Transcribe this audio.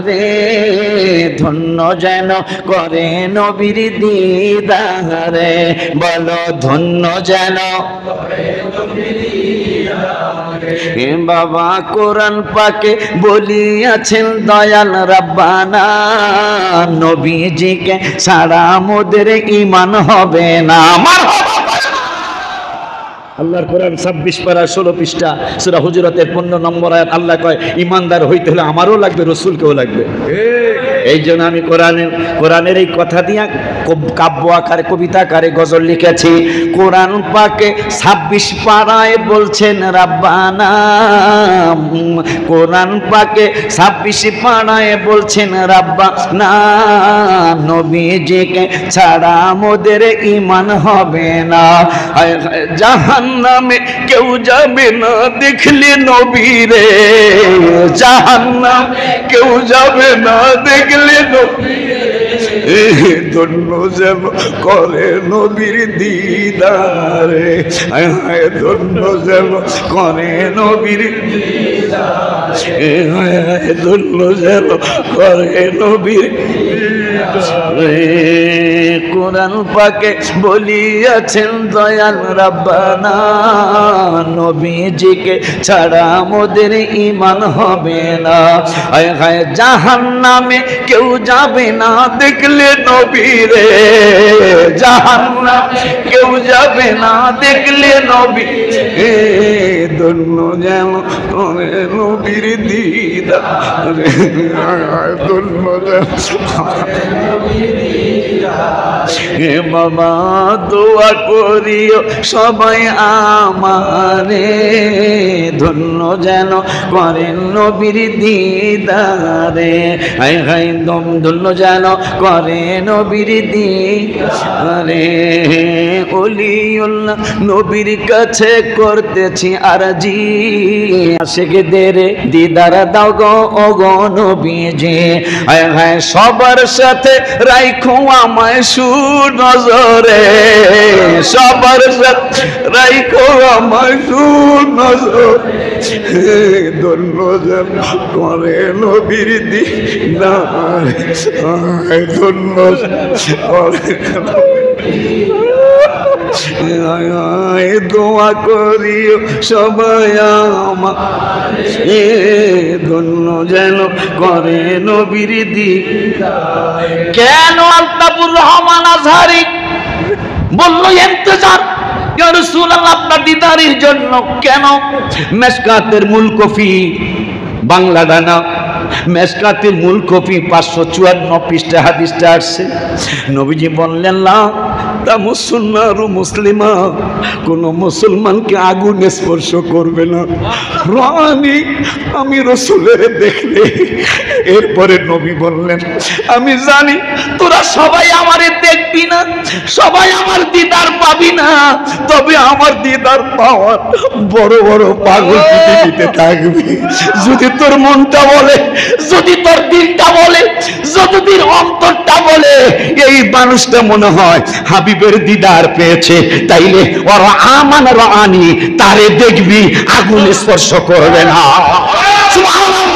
রে ধন্য যেন করে নবীর দিদারে, বলো ধন্য যেন হে বাবা। কোরআন পাকে বলিয়াছেন দয়াল রাব্বানা, নবীজিকে ছাড়া মোদের ঈমান হবে না। আমার আল্লাহর কোরআন 26 পারা 16 পৃষ্ঠা সূরা হুজুরাতের 15 নম্বর আয়াত। আল্লাহ কয় ঈমানদার হইতে হলে আমারও লাগবে, রাসূলকেও লাগবে। এই জন্য আমি কোরআনের এই কথা দিয়া কাব্য আকারে, কবিতা আকারে গজল লিখেছি। কোরআন পাকে 26 পারায় বলছেন রাব্বানা, কোরআন পাকে 26 পারায় বলছেন রাব্বানা, নবীজিকে ছাড়া মোদের ঈমান হবে না। জাহান্নামে কেউ যাবে না দেখলে নবীরে, জাহান্নামে কেউ যাবে না দেখলে নবীরে, ধন্য যেন করে নবীর দিদারে, ধন্য যেন করে নবীর দিদারে, ধন্য যেন করে নবীর দিদারে। কোরআন পাকে বলিয়াছেন দয়াল রাব্বানা, নবীজিকে ছাড়া মোদের ঈমান হবে না। হায় হায় জাহান্নামে কেউ যাবে না দেখলে নবীরে, জাহান্নামে কেউ যাবে না দেখলে নবী, ধন্য যেন করে নবীর দিদারে, ধন্য হে বাবা দোয়া করিও সবাই আমারে, ধন্য যেন করেন নবীর দিদারে, হায় হায় ধন্য যেন করে নবীর দিদারে। ওলিউল্লাহ নবীর কাছে করতেছি আরজি, আশিকদের দিদার দাও গো ও গো নবীজি, হায় হায় সবার সাথে রাইখো আমায় সুনজরে, সবার সাথে রাইখো আমায় সুনজরে, ধন্য যেন করে নবীর দিদারে, ধন্য দোয়া করিও সবাই আমারে, ধন্য যেন করে নবীর দিদারে। কেন আলতাফুর রহমান আজহারি বলল ইন্তজার ইয়া রাসূলুল্লাহ আপনার দিদারের জন্য? কেন? মেশকাতের মূল কপি বাংলা ডানা, মেশকাতের মূল কপি 554 পৃষ্ঠা হাদিসটা আসছে। নবীজি বললেন লা তামুসুন্নারু মুসলিমা, কোন মুসলমানকে আগুনে স্পর্শ করবে না। রানী আমি রাসূলের দেখলে, এরপরে নবী বললেন আমি জানি তোরা সবাই আমারে দেখবি না, সবাই আমার দিদার পাবি না, তবে আমার দিদার পাওয়ার বড় বড় পাগল পৃথিবীতে থাকবে। যদি তোর মনটা বলে, যদি তোর দিলটা বলে, যদি তোর অন্তরটা বলে এই মানুষটা মনে হয় হাবিবের দিদার পেয়েছে, তাইলে ওর আমান রানী তারে দেখবি, আগুন স্পর্শ করবে না। সুবহানাল্লাহ।